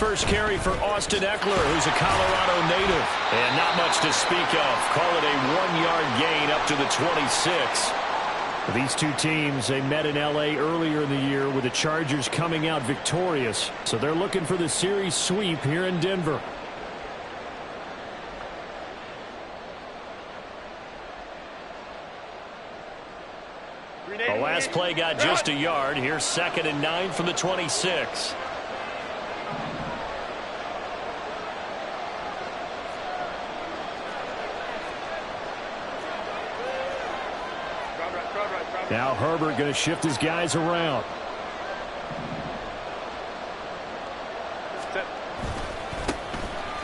First carry for Austin Eckler, who's a Colorado native. And not much to speak of. Call it a 1-yard gain up to the 26. These two teams, they met in L.A. earlier in the year with the Chargers coming out victorious. So they're looking for the series sweep here in Denver. The last play got just a yard. Here's 2nd and 9 from the 26. Now Herbert going to shift his guys around.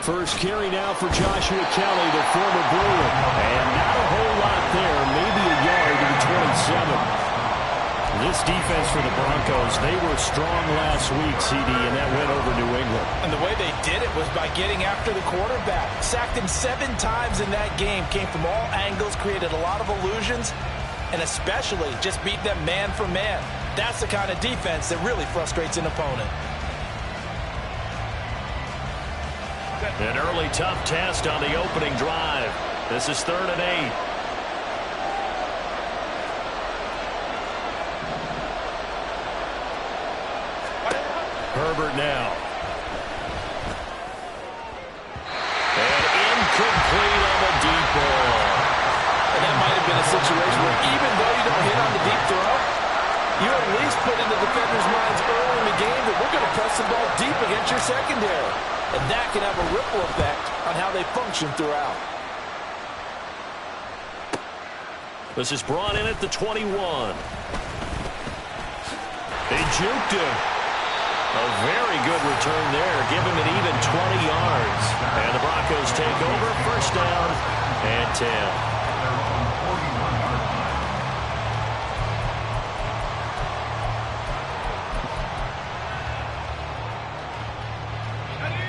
First carry now for Joshua Kelly, the former Bruin. And not a whole lot there, maybe a yard to the 27. This defense for the Broncos, they were strong last week, CD, and that went over New England. And the way they did it was by getting after the quarterback. Sacked him 7 times in that game. Came from all angles, created a lot of illusions, and especially just beat them man for man. That's the kind of defense that really frustrates an opponent. An early tough test on the opening drive. This is 3rd and 8. Herbert now. And incomplete on the deep ball. And that might have been a situation where even though you don't hit on the deep throw, you at least put in the defenders' minds early in the game that we're going to press the ball deep against your secondary. And that can have a ripple effect on how they function throughout. This is brought in at the 21. They juked him. A very good return there. Give him an even 20 yards. And the Broncos take over. 1st down and 10.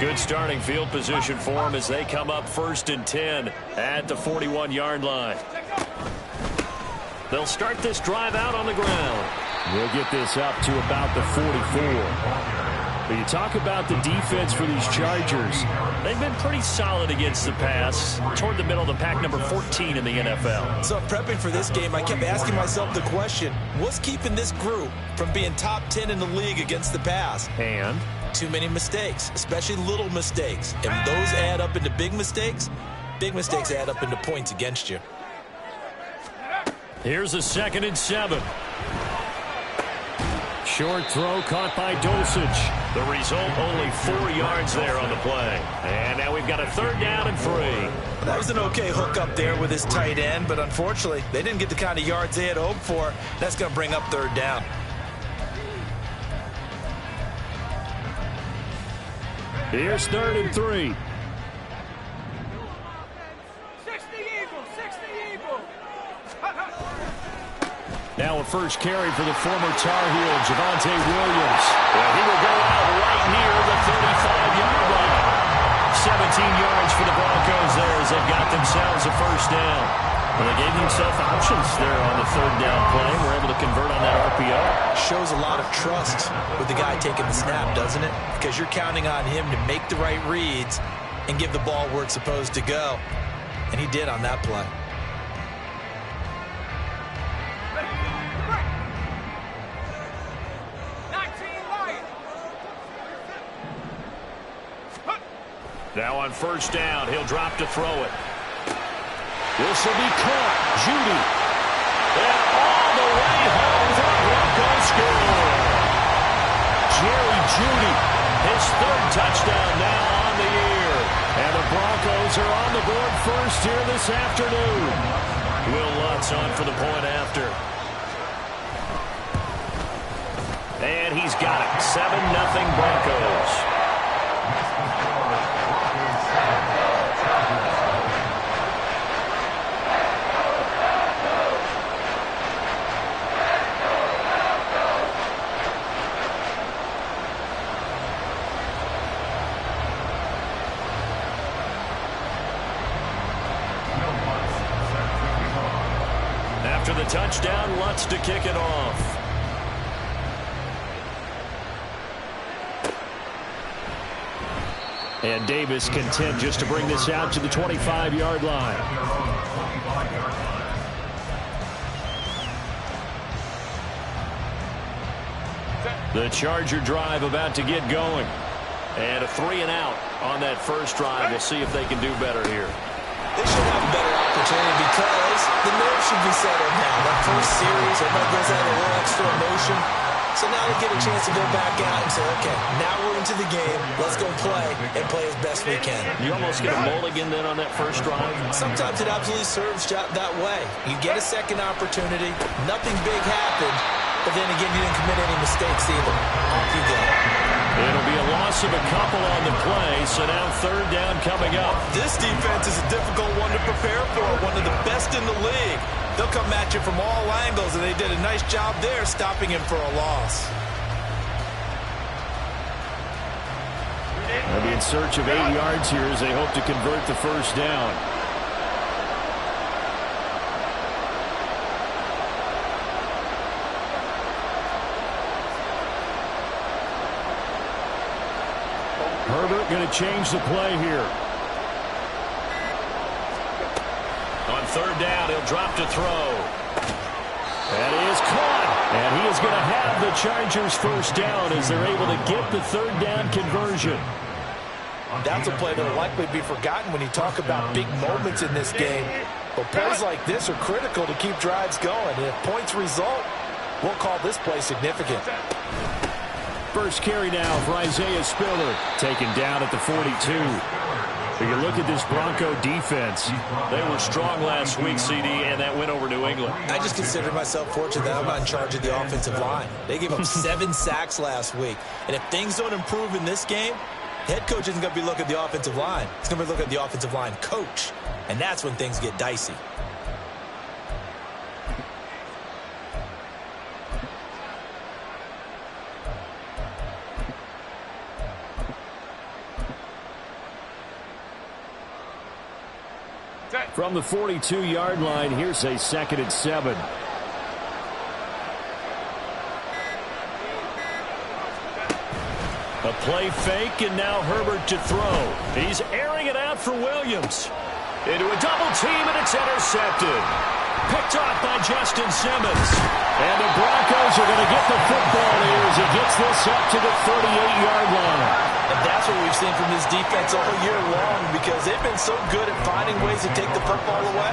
Good starting field position for them as they come up 1st and 10 at the 41-yard line. They'll start this drive out on the ground. We'll get this up to about the 44. But you talk about the defense for these Chargers. They've been pretty solid against the pass. Toward the middle of the pack, number 14 in the NFL. So prepping for this game, I kept asking myself the question, what's keeping this group from being top 10 in the league against the pass? And? Too many mistakes, especially little mistakes. And those add up into big mistakes. Big mistakes add up into points against you. Here's a 2nd and 7. Short throw caught by Dulcich. The result, only 4 yards there on the play. And now we've got a 3rd down and 3. That was an okay hook up there with his tight end, but unfortunately, they didn't get the kind of yards they had hoped for. That's going to bring up 3rd down. Here's 3rd and 3. 60 Eagles. Now a first carry for the former Tar Heel, Javonte Williams. Well, he will go out right near the 35-yard line. 17 yards for the Broncos there as they've got themselves a 1st down. Well, they gave themselves options there on the 3rd down play. We're able to convert on that RPO. Shows a lot of trust with the guy taking the snap, doesn't it? Because you're counting on him to make the right reads and give the ball where it's supposed to go. And he did on that play. Now on 1st down, he'll drop to throw it. This will be caught. Judy. And all the way home for a Broncos score. Jerry Judy, his 3rd touchdown now on the year. And the Broncos are on the board first here this afternoon. Will Lutz on for the point after. And he's got it. 7-0 Broncos. After the touchdown, Lutz to kick it off. And Davis content just to bring this out to the 25-yard line. The Charger drive about to get going. And a 3 and out on that first drive. We'll see if they can do better here. They should have a better opportunity because the nerves should be settled now. That first series, everybody goes out a little extra emotion. So now they get a chance to go back out and say, okay, now we're into the game. Let's go play and play as best we can. You almost get a mulligan then on that first drive? Sometimes it absolutely serves that way. You get a second opportunity. Nothing big happened. But then again, you didn't commit any mistakes either. Off you go. It'll be a loss of a couple on the play, so now third down coming up. This defense is a difficult one to prepare for, one of the best in the league. They'll come at you from all angles, and they did a nice job there stopping him for a loss. They'll be in search of 8 yards here as they hope to convert the first down. Herbert going to change the play here. On third down, he'll drop to throw. That is caught. And he is going to have the Chargers first down as they're able to get the third down conversion. That's a play that will likely be forgotten when you talk about big moments in this game. But plays like this are critical to keep drives going. And if points result, we'll call this play significant. First carry now for Isaiah Spiller, taken down at the 42. You look at this Bronco defense. They were strong last week, CD, and that went over New England. I just consider myself fortunate that I'm not in charge of the offensive line. They gave up 7 sacks last week. And if things don't improve in this game, head coach isn't going to be looking at the offensive line. He's going to be looking at the offensive line coach. And that's when things get dicey. From the 42-yard line, here's a 2nd and 7. A play fake, and now Herbert to throw. He's airing it out for Williams. Into a double team, and it's intercepted. Picked off by Justin Simmons. And the Broncos are going to get the football here as he gets this up to the 38-yard line. And that's what we've seen from this defense all year long because they've been so good at finding ways to take the football away.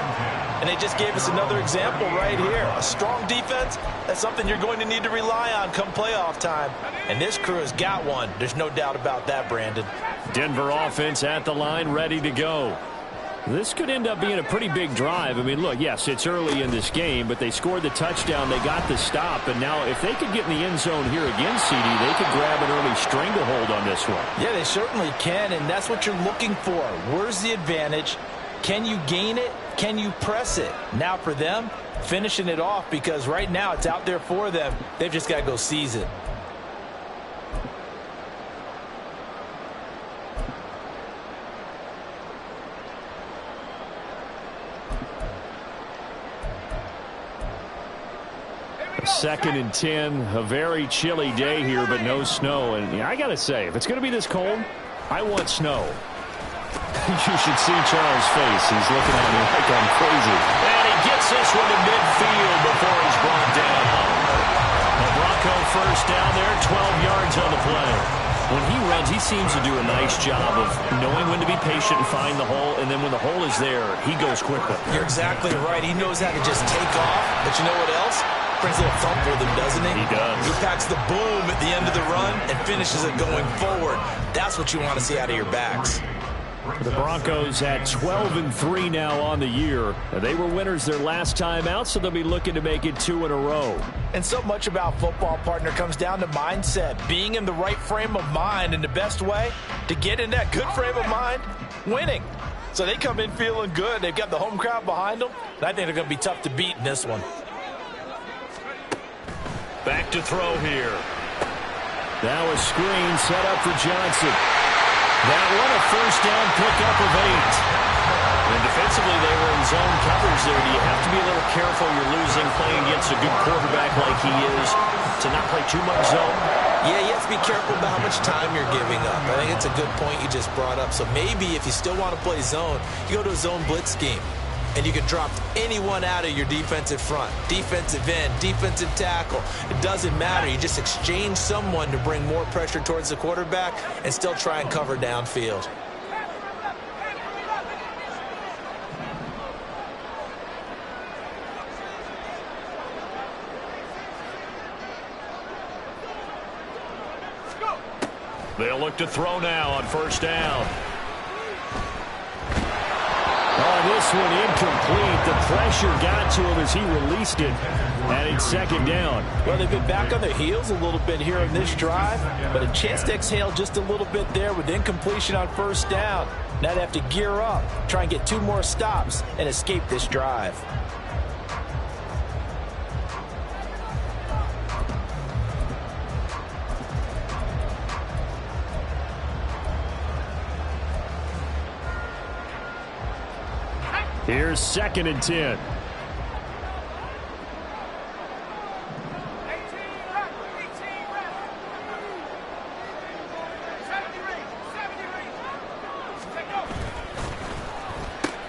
And they just gave us another example right here. A strong defense, that's something you're going to need to rely on come playoff time. And this crew has got one. There's no doubt about that, Brandon. Denver offense at the line, ready to go. This could end up being a pretty big drive. I mean, look, yes, it's early in this game, but they scored the touchdown. They got the stop. And now if they could get in the end zone here again, CD, they could grab an early stranglehold on this one. Yeah, they certainly can, and that's what you're looking for. Where's the advantage? Can you gain it? Can you press it? Now for them, finishing it off because right now it's out there for them. They've just got to go seize it. Second and 10, a very chilly day here, but no snow. And I got to say, if it's going to be this cold, I want snow. You should see Charles' face. He's looking at me like I'm crazy. And he gets this one to midfield before he's brought down. A Bronco first down there, 12 yards on the play. When he runs, he seems to do a nice job of knowing when to be patient and find the hole, and then when the hole is there, he goes quickly. You're exactly right. He knows how to just take off, but you know what else? Brings a little thump with him, doesn't he? He does. He packs the boom at the end of the run and finishes it going forward. That's what you want to see out of your backs. The Broncos at 12-3 now on the year. They were winners their last time out, so they'll be looking to make it 2 in a row. And so much about football, partner, comes down to mindset. Being in the right frame of mind, and the best way to get in that good frame of mind, winning. So they come in feeling good. They've got the home crowd behind them. And I think they're going to be tough to beat in this one. Back to throw here. Now a screen set up for Johnson. That one a first down pickup of 8. And defensively they were in zone coverage there. Do you have to be a little careful? You're losing playing against a good quarterback like he is to not play too much zone? Yeah, you have to be careful about how much time you're giving up. I think it's a good point you just brought up. So maybe if you still want to play zone, you go to a zone blitz scheme. And you can drop anyone out of your defensive front. Defensive end, defensive tackle. It doesn't matter. You just exchange someone to bring more pressure towards the quarterback and still try and cover downfield. They'll look to throw now on first down. Oh, this one incomplete. The pressure got to him as he released it. And it's second down. Well, they've been back on their heels a little bit here in this drive, but a chance to exhale just a little bit there with incompletion on first down. Now they have to gear up, try and get 2 more stops, and escape this drive. Here's second and 10.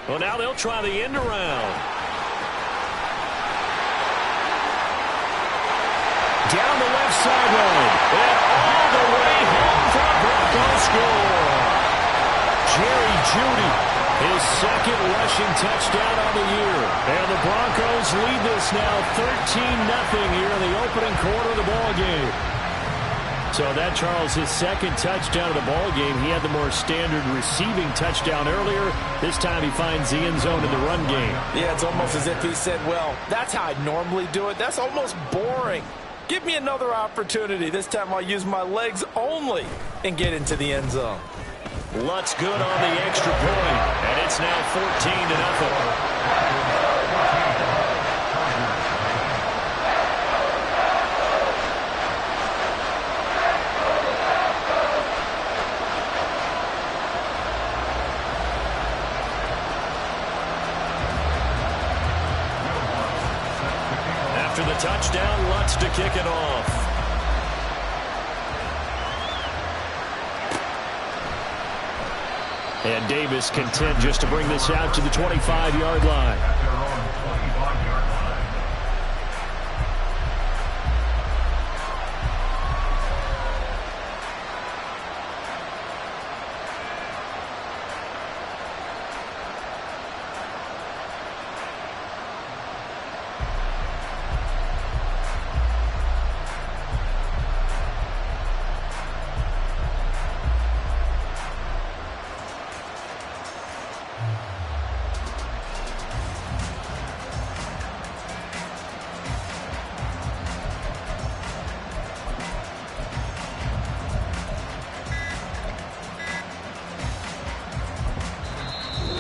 Well, now they'll try the end around. Down the left sideline. And all the way home for a Broncos score. Jerry Jeudy, his second rushing touchdown on the year. And the Broncos lead this now 13-0 here in the opening quarter of the ball game. So that, Charles, his second touchdown of the ball game. He had the more standard receiving touchdown earlier. This time he finds the end zone in the run game. Yeah, it's almost as if he said, well, that's how I normally do it. That's almost boring. Give me another opportunity. This time I'll use my legs only and get into the end zone. Lutt's good on the extra point, and it's now 14-0. After the touchdown, Lutz to kick it off. And Davis content just to bring this out to the 25-yard line.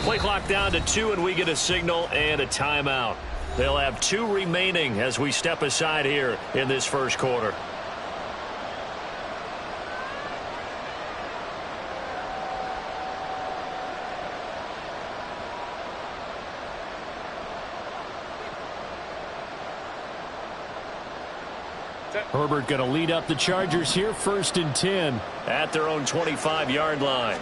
Play clock down to 2, and we get a signal and a timeout. They'll have 2 remaining as we step aside here in this first quarter. Herbert going to lead up the Chargers here, 1st and 10. At their own 25-yard line.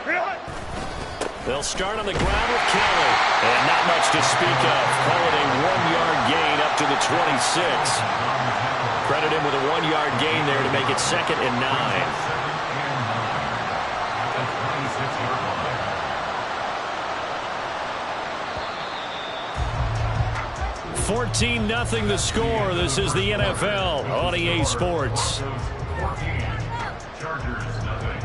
They'll start on the ground with Kelly. And not much to speak of. Call it a 1-yard gain up to the 26. Credit him with a 1-yard gain there to make it 2nd and 9. 14-0 the score. This is the NFL on EA Sports. Chargers, nothing.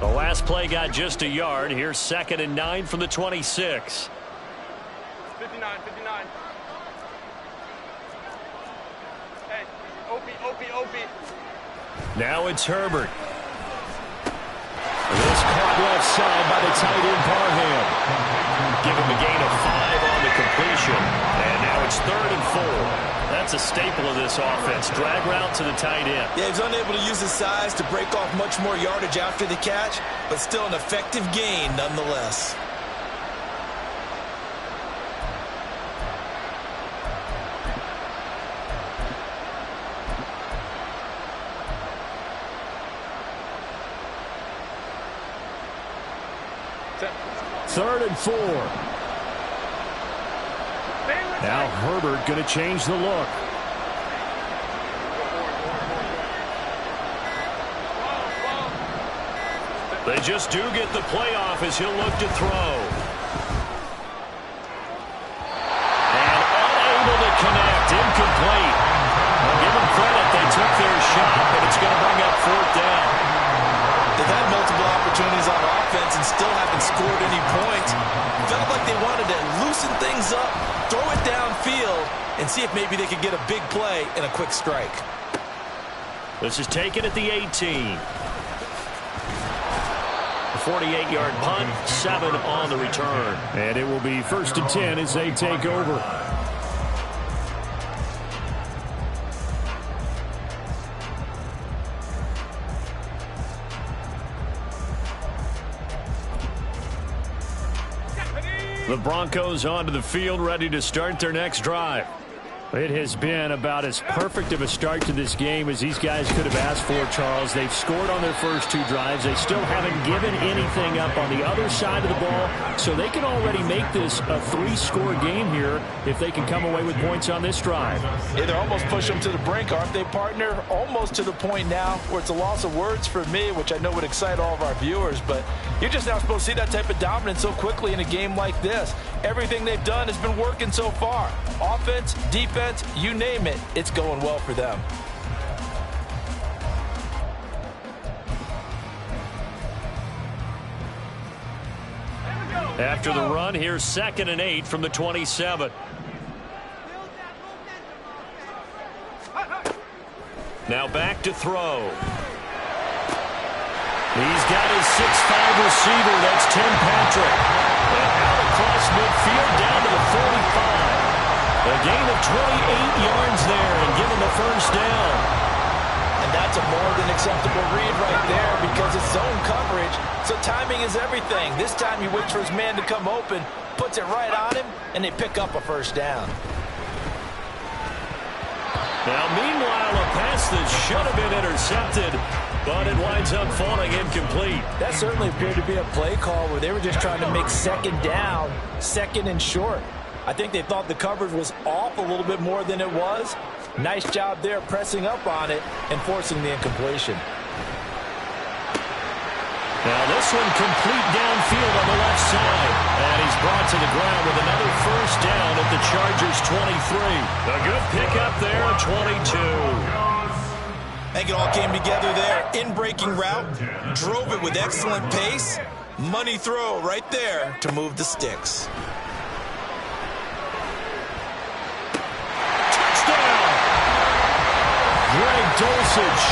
The last play got just a yard. Here's 2nd and 9 from the 26. 59. Hey, OP. Now it's Herbert. This caught left side by the tight end Parham. Give him a gain of 5 on the completion. And now it's 3rd and 4. That's a staple of this offense. Drag route to the tight end. Yeah, he's unable to use his size to break off much more yardage after the catch, but still an effective gain nonetheless. Third and 4. Now Herbert going to change the look. They just do get the playoff as he'll look to throw. And unable to connect. Incomplete. I'll give them credit. They took their shot, but it's going to bring up 4th down. They've had multiple opportunities on offense and still haven't scored any points. Felt like they wanted to loosen things up, throw it downfield, and see if maybe they could get a big play and a quick strike. This is taken at the 18. A 48-yard punt, 7 on the return. And it will be 1st and 10 as they take over. The Broncos onto the field, ready to start their next drive. It has been about as perfect of a start to this game as these guys could have asked for, Charles. They've scored on their first 2 drives. They still haven't given anything up on the other side of the ball, so they can already make this a 3-score game here if they can come away with points on this drive. Yeah, they're almost push them to the brink, aren't they, partner? Almost to the point now where it's a loss of words for me, which I know would excite all of our viewers, but you're just now supposed to see that type of dominance so quickly in a game like this. Everything they've done has been working so far. Offense, defense, you name it, it's going well for them. After the run, here's 2nd and 8 from the 27. Now back to throw. He's got his 6'5" receiver. That's Tim Patrick. And out across midfield down to the 45. A gain of 28 yards there and give him the 1st down. And that's a more than acceptable read right there because it's zone coverage, so timing is everything. This time he waits for his man to come open, puts it right on him, and they pick up a 1st down. Now, meanwhile, a pass that should have been intercepted, but it winds up falling incomplete. That certainly appeared to be a play call where they were just trying to make 2nd down, 2nd and short. I think they thought the coverage was off a little bit more than it was. Nice job there pressing up on it and forcing the incompletion. Now this one complete downfield on the left side. And he's brought to the ground with another 1st down at the Chargers 23. A good pickup there at 22. I think it all came together there. In-breaking route, drove it with excellent pace. Money throw right there to move the sticks. Greg Dulcich,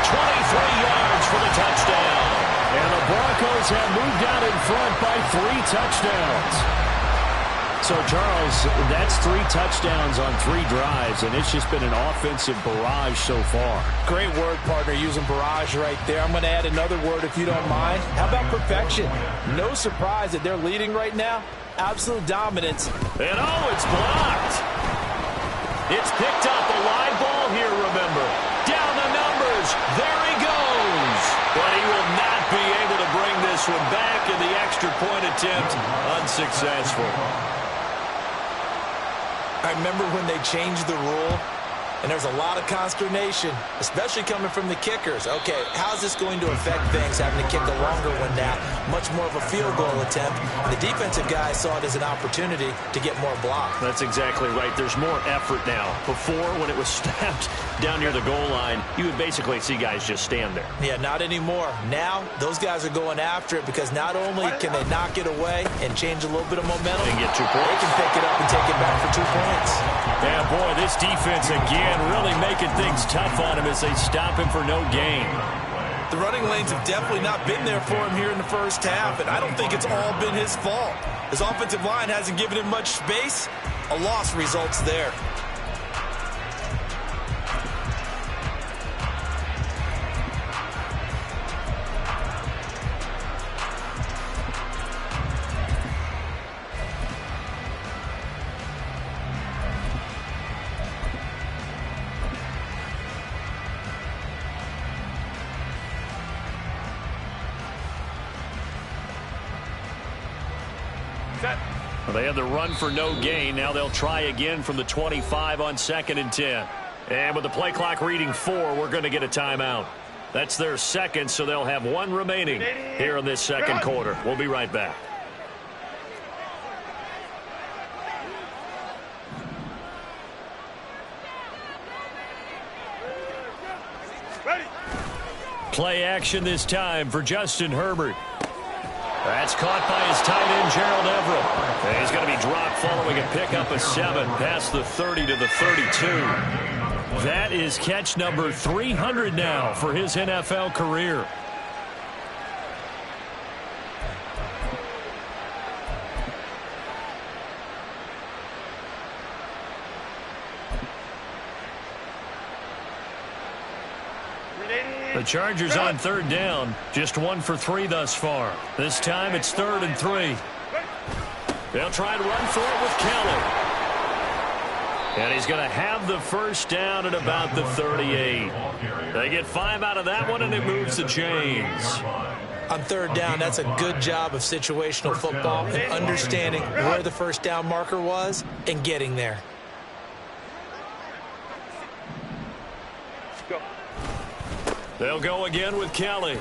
23 yards for the touchdown. And the Broncos have moved out in front by 3 touchdowns. So, Charles, that's 3 touchdowns on 3 drives, and it's just been an offensive barrage so far. Great word, partner, using barrage right there. I'm going to add another word if you don't mind. How about perfection? No surprise that they're leading right now. Absolute dominance. And oh, it's blocked. It's picked up a live ball here, remember. Down the numbers. There he goes. But he will not be able to bring this one back, in the extra point attempt unsuccessful. I remember when they changed the rule, and there's a lot of consternation, especially coming from the kickers. Okay, how's this going to affect things, having to kick a longer one now? Much more of a field goal attempt. And the defensive guys saw it as an opportunity to get more block. That's exactly right. There's more effort now. Before, when it was snapped down near the goal line, you would basically see guys just stand there. Yeah, not anymore. Now, those guys are going after it because not only can they knock it away and change a little bit of momentum, And get 2 points. they can pick it up and take it back for 2 points. Yeah, boy, this defense again really making things tough on him as they stop him for no gain. The running lanes have definitely not been there for him here in the first half, and I don't think it's all been his fault. His offensive line hasn't given him much space. A loss results there. Well, they had the run for no gain. Now they'll try again from the 25 on 2nd and 10. And with the play clock reading 4, we're going to get a timeout. That's their second, so they'll have 1 remaining here in this second quarter. We'll be right back. Play action this time for Justin Herbert. That's caught by his tight end, Gerald Everett. And he's going to be dropped following a pickup of 7 past the 30 to the 32. That is catch number 300 now for his NFL career. The Chargers on 3rd down, just 1 for 3 thus far. This time it's 3rd and 3. They'll try to run for it with Kelly. And he's going to have the first down at about the 38. They get 5 out of that one, and it moves the chains. On 3rd down, that's a good job of situational football and understanding where the first down marker was and getting there. They'll go again with Kelly.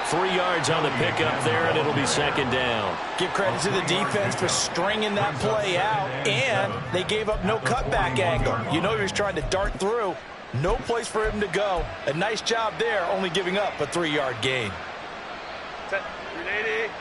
3 yards on the pickup there, and it'll be 2nd down. Give credit to the defense for stringing that play out, and they gave up no cutback angle. You know he was trying to dart through. No place for him to go. A nice job there, only giving up a 3-yard gain. Set. 380.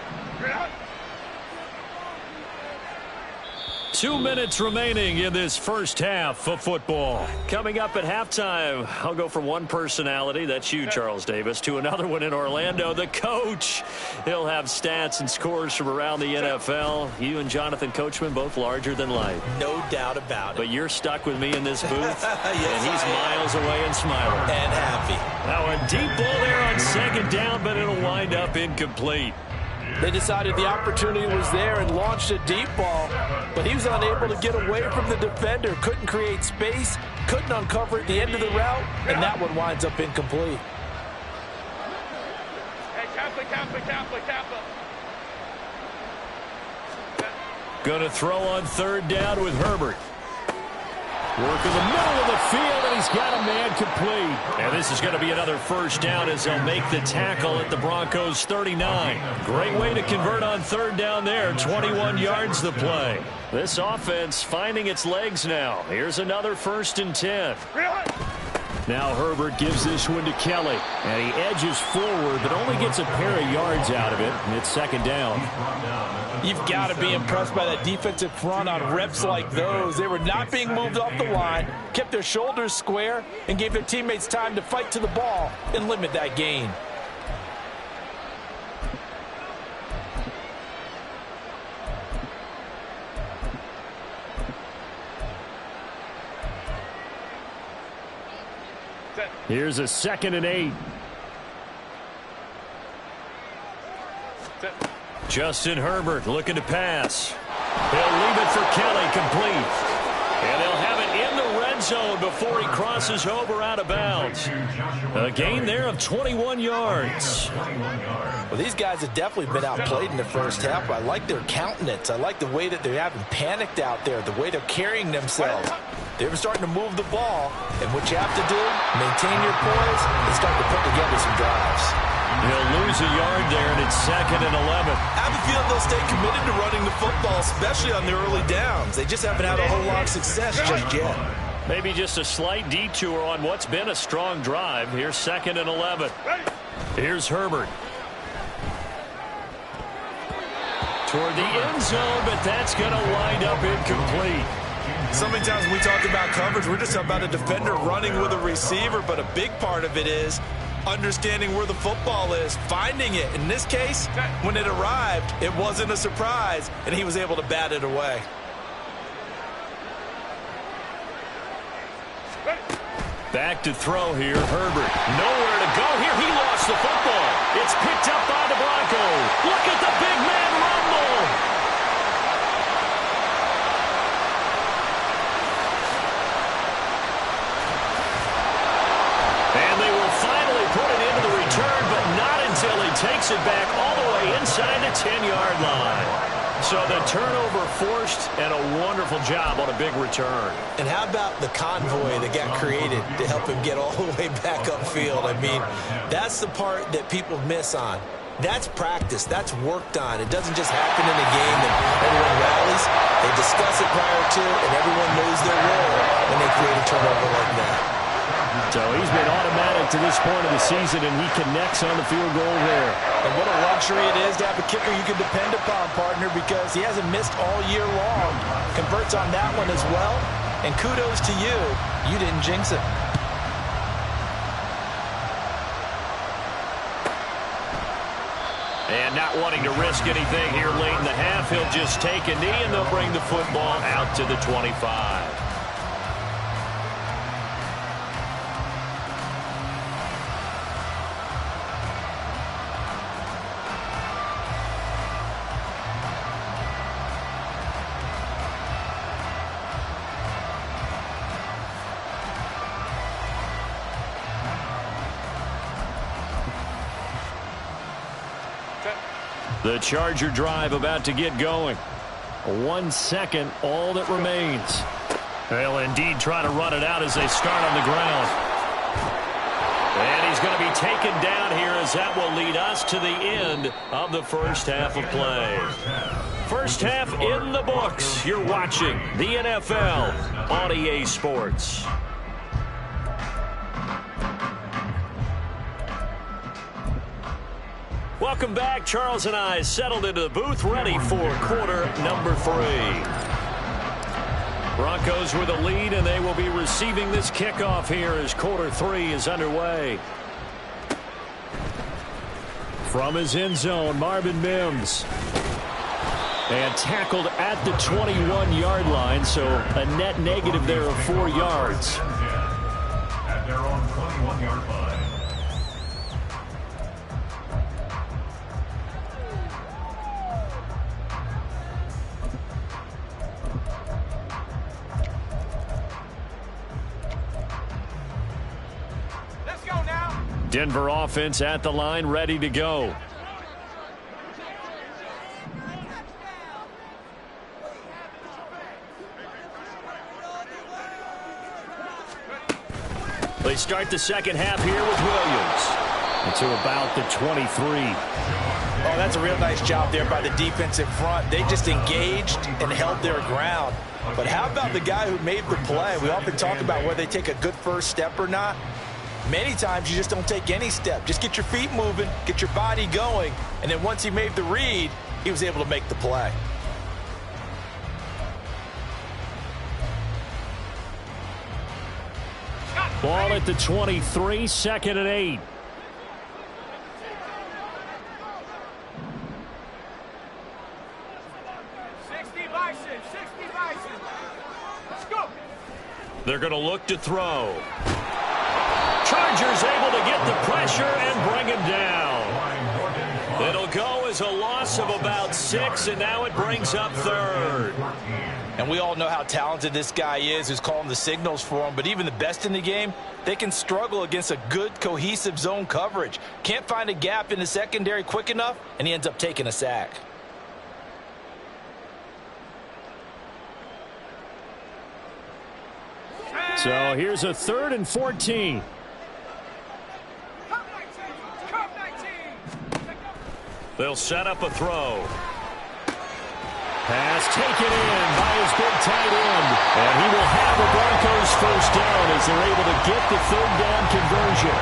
2 minutes remaining in this first half of football. Coming up at halftime, I'll go from one personality, that's you, Charles Davis, to another one in Orlando, the coach. He'll have stats and scores from around the NFL. You and Jonathan Coachman, both larger than life. No doubt about it. But you're stuck with me in this booth, yes, and he's miles away and smiling. And happy. Now a deep ball there on 2nd down, but it'll wind up incomplete. They decided the opportunity was there and launched a deep ball, but he was unable to get away from the defender, couldn't create space, couldn't uncover at the end of the route, and that one winds up incomplete. Hey, Kappa. Going to throw on 3rd down with Herbert. Work in the middle of the field, and he's got a man complete. And this is going to be another first down as they'll make the tackle at the Broncos' 39. Great way to convert on 3rd down there. 21 yards the play. This offense finding its legs now. Here's another 1st and 10. Now Herbert gives this one to Kelly. And he edges forward, but only gets a pair of yards out of it. And it's 2nd down. You've got to be impressed by that defensive front on reps like those. They were not being moved off the line, kept their shoulders square, and gave their teammates time to fight to the ball and limit that gain. Here's a 2nd and 8. Justin Herbert looking to pass. He'll leave it for Kelly, complete. And they'll have it in the red zone before he crosses over out of bounds. A gain there of 21 yards. Well, these guys have definitely been outplayed in the first half. I like their countenance. I like the way that they haven't panicked out there, the way they're carrying themselves. They're starting to move the ball, and what you have to do, maintain your poise and start to put together some drives. He'll lose a yard there, and it's 2nd and 11. I have a feeling they'll stay committed to running the football, especially on their early downs. They just haven't had a whole lot of success just yet. Maybe just a slight detour on what's been a strong drive. Here's 2nd and 11. Here's Herbert. Toward the end zone, but that's going to wind up incomplete. So many times when we talk about coverage, we're just about a defender running with a receiver, but a big part of it is understanding where the football is, finding it. In this case, when it arrived, it wasn't a surprise, and he was able to bat it away. Back to throw here, Herbert. Nowhere to go here. He lost the football. It's picked up by the Broncos. Look at the big man rumble. And they will finally put it into the return, but not until he takes it back all the way inside the 10-yard line. So the turnover forced, and a wonderful job on a big return. And how about the convoy that got created to help him get all the way back upfield? I mean, that's the part that people miss on. That's practice. That's worked on. It doesn't just happen in a game that everyone rallies. They discuss it prior to, and everyone knows their role when they create a turnover like that. So he's been automatic to this point of the season, and he connects on the field goal there. And what a luxury it is to have a kicker you can depend upon, partner, because he hasn't missed all year long. Converts on that one as well. And kudos to you. You didn't jinx it. And not wanting to risk anything here late in the half, he'll just take a knee, and they'll bring the football out to the 25. The Charger drive about to get going. 1 second, all that remains. They'll indeed try to run it out as they start on the ground. And he's going to be taken down here, as that will lead us to the end of the first half of play. First half in the books. You're watching the NFL on EA Sports. Welcome back. Charles and I settled into the booth, ready for quarter number 3. Broncos with a lead, and they will be receiving this kickoff here as quarter 3 is underway. From his end zone, Marvin Mims. And tackled at the 21-yard line, so a net negative there of 4 yards. At their own 21-yard line. Denver offense at the line, ready to go. They start the second half here with Williams. To about the 23. Oh, that's a real nice job there by the defensive front. They just engaged and held their ground. But how about the guy who made the play? We often talk about whether they take a good first step or not. Many times you just don't take any step. Just get your feet moving, get your body going, and then once he made the read, he was able to make the play. Ball at the 23, 2nd and 8. They're going to look to throw. Chargers able to get the pressure and bring him down. It'll go as a loss of about 6, and now it brings up 3rd. And we all know how talented this guy is who's calling the signals for him, but even the best in the game, they can struggle against a good, cohesive zone coverage. Can't find a gap in the secondary quick enough, and he ends up taking a sack. So here's a 3rd and 14. They'll set up a throw. Pass taken in by his big tight end. And he will have the Broncos first down as they're able to get the 3rd down conversion.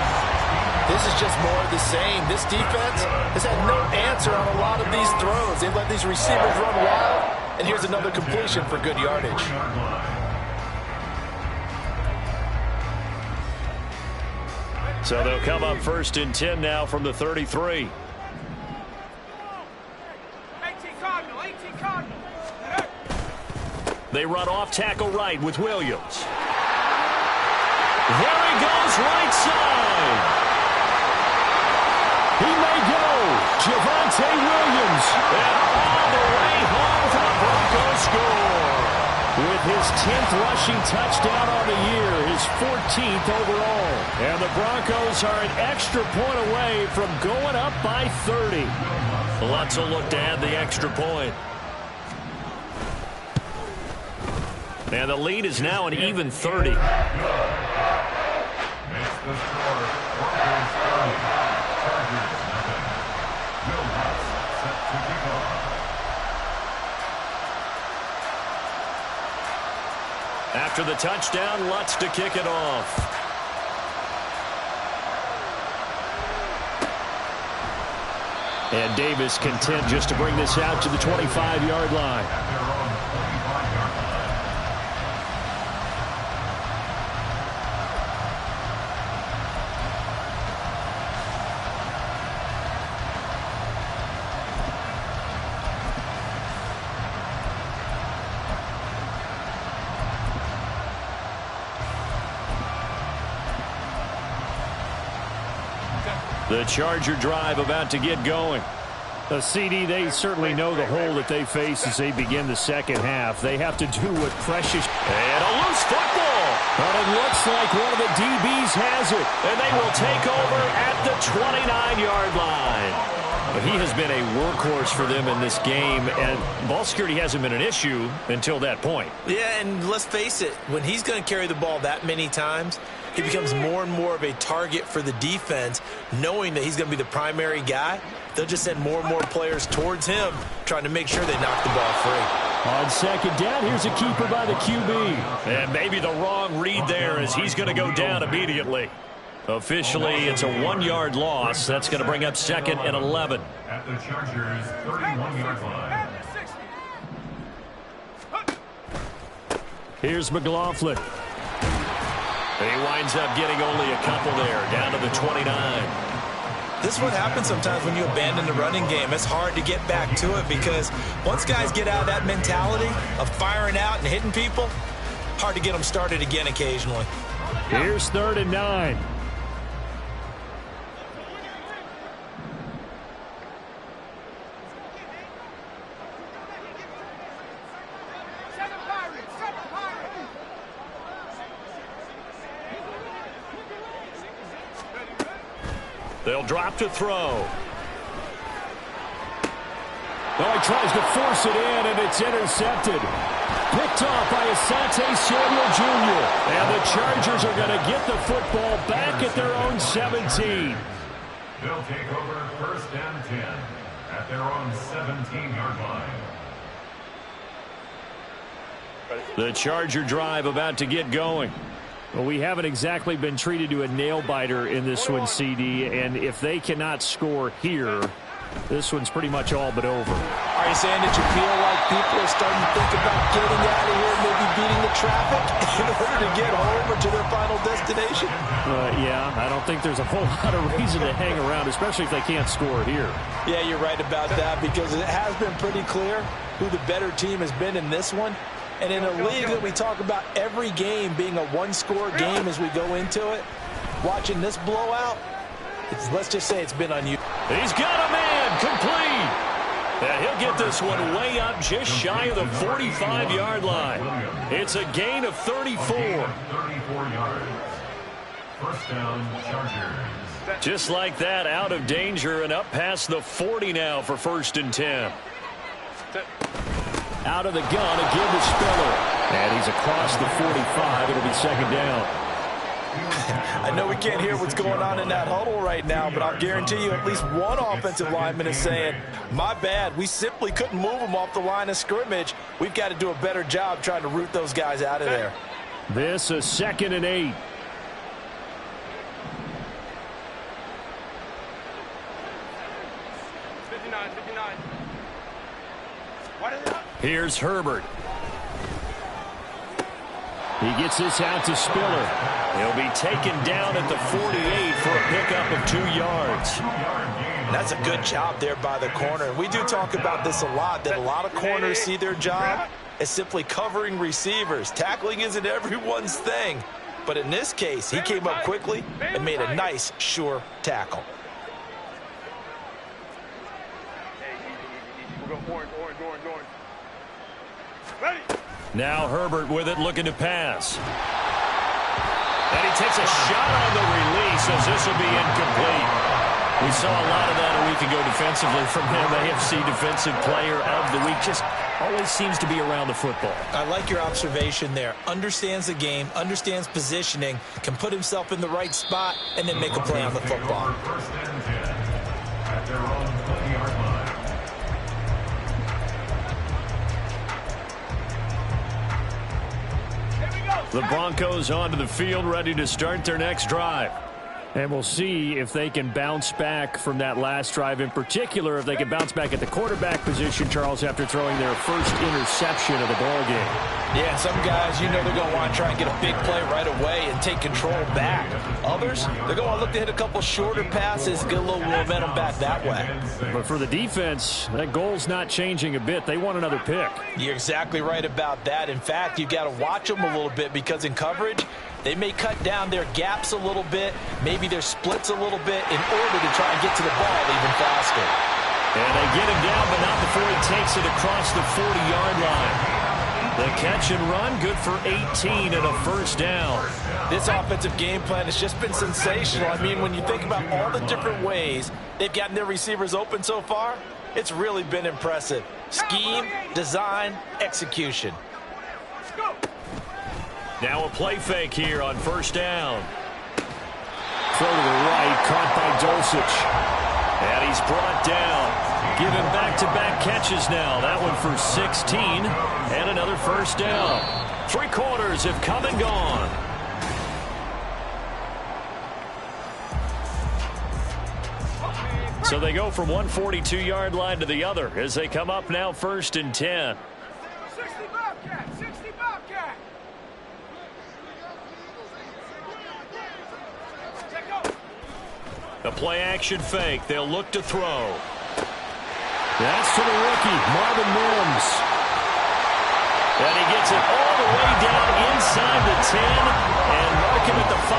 This is just more of the same. This defense has had no answer on a lot of these throws. They've let these receivers run wild. And here's another completion for good yardage. So they'll come up 1st and 10 now from the 33. 18 Cardinal. They run off tackle right with Williams. There he goes, right side. He may go. Javonte Williams. And all the way home for the Broncos score. With his 10th rushing touchdown on the year, his 14th overall. And the Broncos are an extra point away from going up by 30. Let's look to add the extra point. And the lead is now an even 30. Makes the score. Broncos 30. Chargers nothing. Will Lutz set to kick off. After the touchdown, Lutz to kick it off. And Davis content just to bring this out to the 25-yard line. At their own 25-yard line. The Charger drive about to get going. The CD, they certainly know the hole that they face as they begin the second half. They have to do what precious. And a loose football. But it looks like one of the DBs has it. And they will take over at the 29-yard line. But he has been a workhorse for them in this game, and ball security hasn't been an issue until that point. Yeah, and let's face it, when he's going to carry the ball that many times, he becomes more and more of a target for the defense, knowing that he's going to be the primary guy. They'll just send more and more players towards him, trying to make sure they knock the ball free. On second down, here's a keeper by the QB. And maybe the wrong read there as he's going to go down immediately. Officially, it's a 1-yard loss. That's going to bring up 2nd and 11. At the Chargers' 31-yard line. Here's McLaughlin. He winds up getting only a couple there, down to the 29. This is what happens sometimes when you abandon the running game. It's hard to get back to it because once guys get out of that mentality of firing out and hitting people, hard to get them started again occasionally. Here's 3rd and 9. They'll drop to throw. Well, he tries to force it in, and it's intercepted. Picked off by Asante Samuel Jr. And the Chargers are going to get the football back at their own 17. They'll take over 1st and 10 at their own 17-yard line. The Charger drive about to get going. Well, we haven't exactly been treated to a nail-biter in this one, CD, and if they cannot score here, this one's pretty much all but over. Are you saying that you feel like people are starting to think about getting out of here, maybe beating the traffic in order to get home or to their final destination? Yeah, I don't think there's a whole lot of reason to hang around, especially if they can't score here. Yeah, you're right about that because it has been pretty clear who the better team has been in this one. And in a league that we talk about every game being a one-score game as we go into it, watching this blowout, let's just say it's been unusual. He's got a man complete. And he'll get this one way up just shy of the 45-yard line. It's a gain of 34. 34 yards. 1st down, Chargers. Just like that, out of danger and up past the 40 now for 1st and 10. Out of the gun again to Spiller. And he's across the 45. It'll be 2nd down. I know we can't hear what's going on in that huddle right now, but I'll guarantee you at least one offensive lineman is saying, my bad, we simply couldn't move them off the line of scrimmage. We've got to do a better job trying to root those guys out of there. This is 2nd and 8. Here's Herbert. He gets this out to Spiller. He'll be taken down at the 48 for a pickup of 2 yards. That's a good job there by the corner. We do talk about this a lot, that a lot of corners see their job as simply covering receivers. Tackling isn't everyone's thing. But in this case, he came up quickly and made a nice, sure tackle. Now Herbert with it, looking to pass. And he takes a shot on the release as this will be incomplete. We saw a lot of that a week ago defensively from him. AFC Defensive Player of the Week. Just always seems to be around the football. I like your observation there. Understands the game, understands positioning, can put himself in the right spot, and then make a play on the football. First and 10 at their own 20-yard line. The Broncos onto the field, ready to start their next drive. And we'll see if they can bounce back from that last drive. In particular, if they can bounce back at the quarterback position, Charles, after throwing their first interception of the ball game. Yeah, some guys, you know they're going to want to try and get a big play right away and take control back. Others, they're going to want to look to hit a couple shorter passes, get a little momentum back that way. But for the defense, that goal's not changing a bit. They want another pick. You're exactly right about that. In fact, you've got to watch them a little bit because in coverage, they may cut down their gaps a little bit, maybe their splits a little bit in order to try and get to the ball even faster. And they get him down, but not before he takes it across the 40-yard line. The catch and run, good for 18 and a first down. This offensive game plan has just been sensational. I mean, when you think about all the different ways they've gotten their receivers open so far, it's really been impressive. Scheme, design, execution. Now a play fake here on first down. Throw to the right, caught by Dulcich. And he's brought down. Give him back-to-back catches now. That one for 16 and another first down. 3 quarters have come and gone. So they go from one 42-yard line to the other as they come up now first and 10. 60 Bobcat, 60 Bobcat. A play-action fake. They'll look to throw. That's to the rookie, Marvin Mims. And he gets it all the way down inside the 10 and mark him at the 5.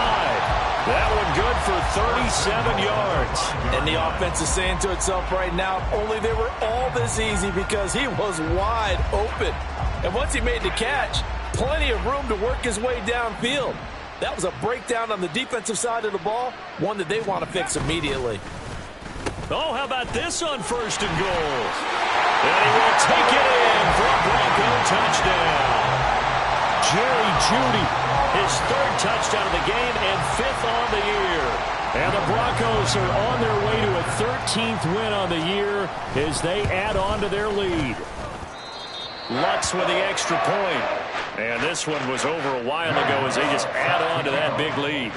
That one good for 37 yards. And the offense is saying to itself right now, only they were all this easy because he was wide open. And once he made the catch, plenty of room to work his way downfield. That was a breakdown on the defensive side of the ball, one that they want to fix immediately. Oh, how about this on first and goal? And he will take it in for a Bronco touchdown. Jerry Jeudy, his 3rd touchdown of the game and 5th on the year. And the Broncos are on their way to a 13th win on the year as they add on to their lead. Lutz with the extra point. And this one was over a while ago as they just add on to that big lead.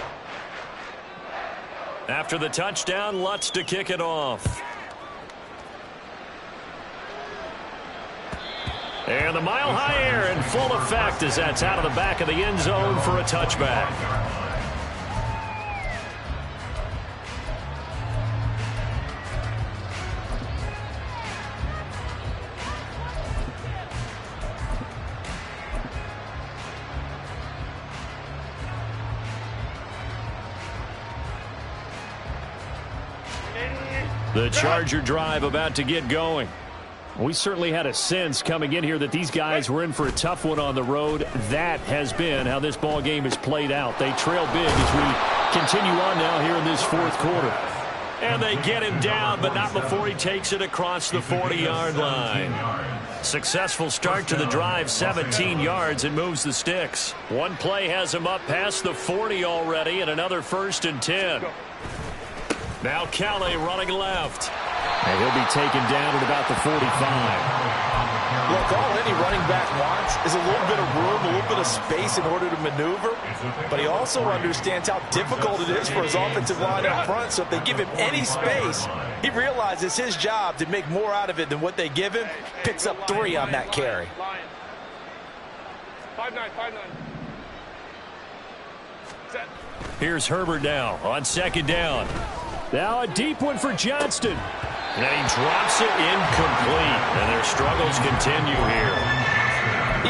After the touchdown, Lutz to kick it off. And the mile-high air in full effect as that's out of the back of the end zone for a touchback. The Charger drive about to get going. We certainly had a sense coming in here that these guys were in for a tough one on the road. That has been how this ball game has played out. They trail big as we continue on now here in this 4th quarter. And they get him down, but not before he takes it across the 40-yard line. Successful start to the drive, 17 yards, and moves the sticks. One play has him up past the 40 already, and another first and 10. Now Kelly running left. And he'll be taken down at about the 45. Look, all any running back wants is a little bit of room, a little bit of space in order to maneuver. But he also understands how difficult it is for his offensive line up front. So if they give him any space, he realizes his job to make more out of it than what they give him. Picks up 3 on that carry. 5-9, 5-9. Here's Herbert now on second down. Now a deep one for Johnston. And he drops it incomplete. And their struggles continue here.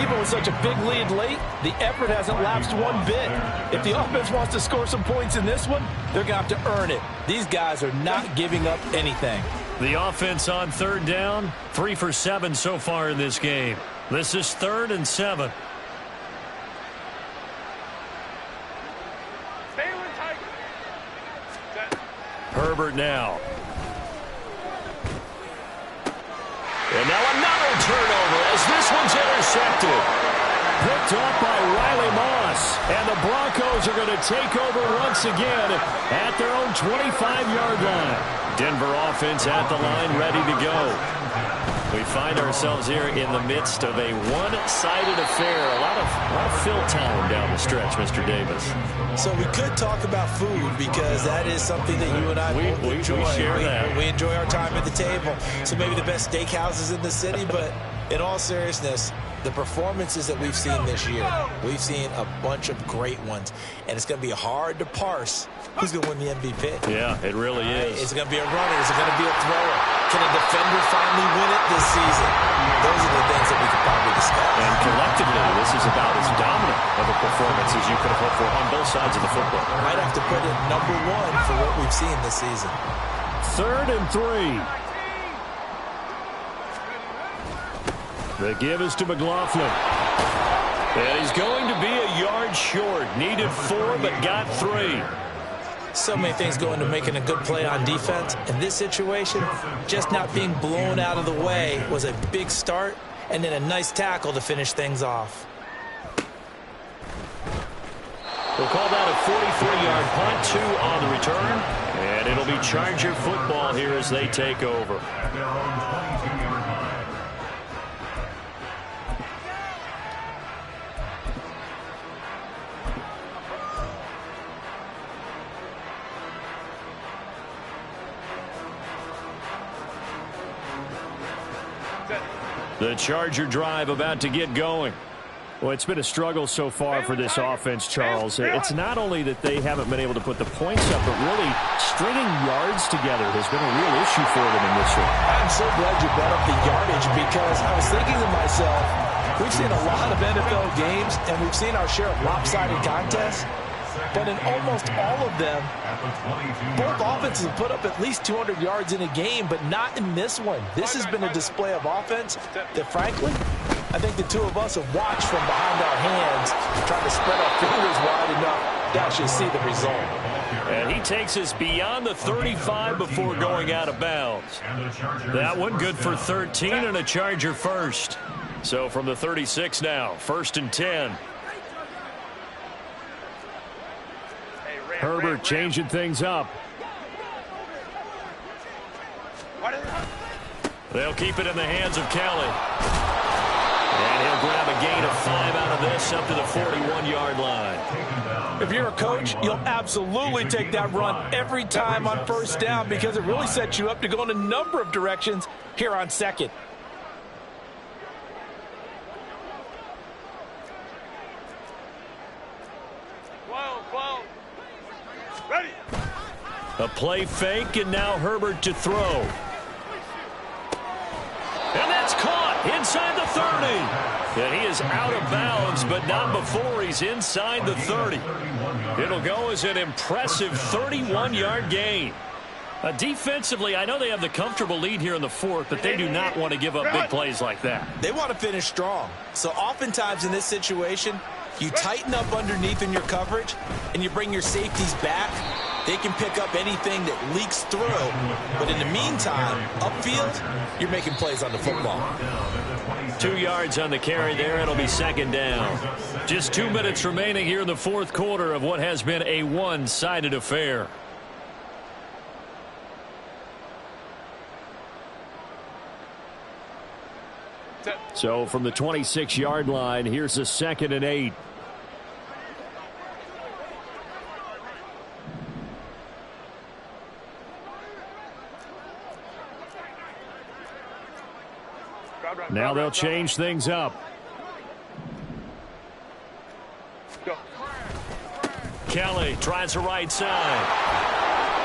Even with such a big lead late, the effort hasn't lapsed one bit. If the offense wants to score some points in this one, they're going to have to earn it. These guys are not giving up anything. The offense on third down, 3 for 7 so far in this game. This is 3rd and 7. Herbert now. And now another turnover as this one's intercepted. Picked off by Riley Moss. And the Broncos are going to take over once again at their own 25-yard line. Denver offense at the line, ready to go. We find ourselves here in the midst of a one-sided affair. A lot of fill time down the stretch, Mr. Davis. So we could talk about food because that is something that you and I both enjoy. We share that. We enjoy our time at the table. So maybe the best steakhouses in the city, but in all seriousness, the performances that we've seen this year, we've seen a bunch of great ones. And it's going to be hard to parse who's going to win the MVP. Yeah, it really is. Is it going to be a runner? Is it going to be a thrower? Can a defender finally win it this season? Those are the things that we could probably discuss. And collectively, this is about as dominant of a performance as you could have hoped for on both sides of the football. I'd have to put it number 1 for what we've seen this season. 3rd and 3. The give is to McLaughlin. And he's going to be a yard short. Needed 4, but got 3. So many things go into making a good play on defense. In this situation, just not being blown out of the way was a big start, and then a nice tackle to finish things off. We'll call that a 43-yard punt, 2 on the return. And it'll be Charger football here as they take over. The Charger drive about to get going. Well, it's been a struggle so far for this offense, Charles. It's not only that they haven't been able to put the points up, but really stringing yards together has been a real issue for them in this one. I'm so glad you brought up the yardage because I was thinking to myself, we've seen a lot of NFL games and we've seen our share of lopsided contests. But in almost all of them, both offenses have put up at least 200 yards in a game, but not in this one. This has been a display of offense that, frankly, I think the two of us have watched from behind our hands, trying to spread our fingers wide enough to actually see the result. And he takes us beyond the 35 before going out of bounds. That one good for 13 and a Charger first. So from the 36 now, 1st and 10. Herbert changing things up. They'll keep it in the hands of Kelly. And he'll grab a gain of 5 out of this up to the 41-yard line. If you're a coach, you'll absolutely take that run every time on 1st down because it really sets you up to go in a number of directions here on 2nd. A play fake, and now Herbert to throw. And that's caught inside the 30. And he is out of bounds, but not before he's inside the 30. It'll go as an impressive 31-yard gain. Defensively, I know they have the comfortable lead here in the 4th, but they do not want to give up big plays like that. They want to finish strong. So oftentimes in this situation, you tighten up underneath in your coverage, and you bring your safeties back. They can pick up anything that leaks through. But in the meantime, upfield, you're making plays on the football. 2 yards on the carry there. It'll be 2nd down. Just 2 minutes remaining here in the 4th quarter of what has been a one-sided affair. So from the 26-yard line, here's a 2nd and 8. Now they'll change things up. Kelly tries the right side.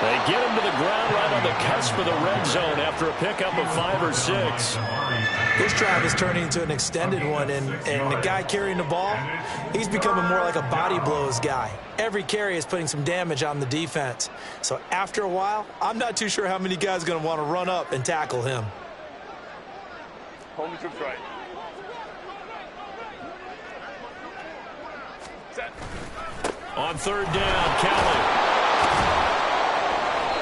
They get him to the ground right on the cusp of the red zone after a pickup of 5 or 6. This drive is turning into an extended one, and the guy carrying the ball, he's becoming more like a body blows guy. Every carry is putting some damage on the defense. So after a while, I'm not too sure how many guys are going to want to run up and tackle him. Home troops right. Set. On third down, Kelly.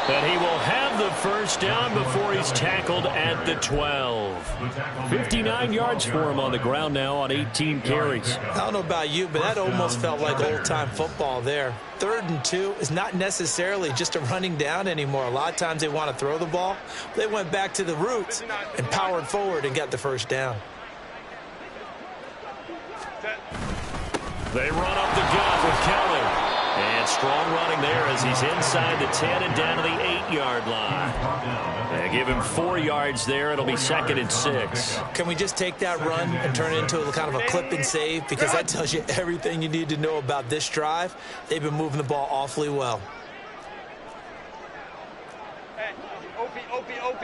And he will have the first down before he's tackled at the 12. 59 yards for him on the ground now on 18 carries. I don't know about you, but that almost felt like old-time football there. 3rd and 2 is not necessarily just a running down anymore. A lot of times they want to throw the ball. They went back to the roots and powered forward and got the first down. They run up the gut with Kelly. And strong running there as he's inside the 10 and down to the 8-yard line. They give him 4 yards there. It'll be 2nd and 6. Can we just take that run and turn it into a kind of a clip and save? Because that tells you everything you need to know about this drive. They've been moving the ball awfully well. Hey, OP.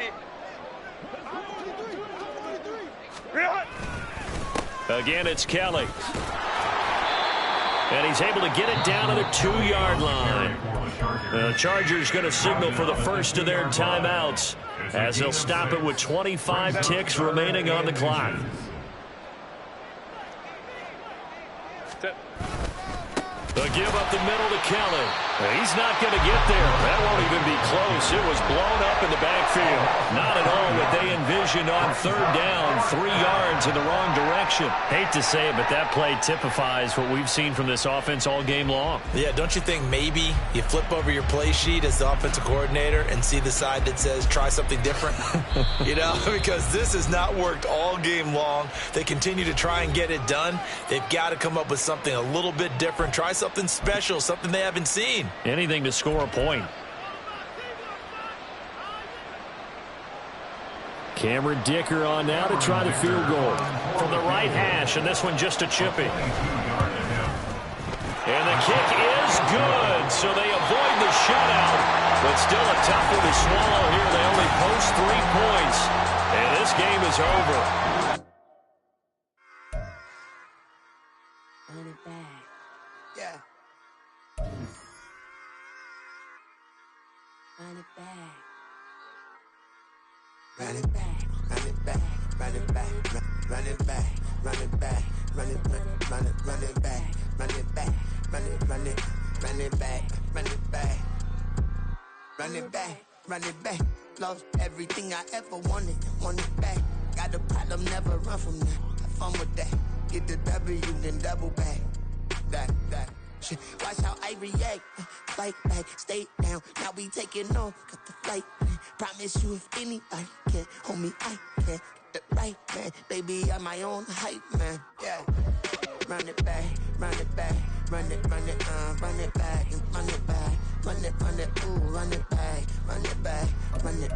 Again, it's Kelly. And he's able to get it down to the 2-yard line. The Chargers going to signal for the first of their timeouts as they'll stop it with 25 ticks remaining on the clock. The give up the middle to Kelly. He's not going to get there. That won't even be close. It was blown up in the backfield. Not at all what they envisioned on third down. 3 yards in the wrong direction. Hate to say it, but that play typifies what we've seen from this offense all game long. Yeah, don't you think maybe you flip over your play sheet as the offensive coordinator and see the side that says try something different? You know, because this has not worked all game long. They continue to try and get it done. They've got to come up with something a little bit different. Try something special, something they haven't seen. Anything to score a point. Cameron Dicker on now to try the field goal from the right hash, and this one just a chippy. And the kick is good, so they avoid the shutout, but still a tough one to swallow here. They only post 3 points, and this game is over. Run it back. Yeah. Run it back. Run it back, run it back, run it back, run it back, run it back, run it back, run it back, run it back, run it back, run it back, run it back, run it back. Lost everything I ever wanted it back. Got a problem, never run from that. Have fun with that. Get the W, then double back. That. Shit. Watch how I react. Fight back, stay down. Now we taking off, got the flight. Promise you if anybody can, homie, I can. Get the right man, baby, I'm my own hype man. Yeah. Run it back, run it back, run it back, run it back, run it, ooh, run it back, run it back, run it,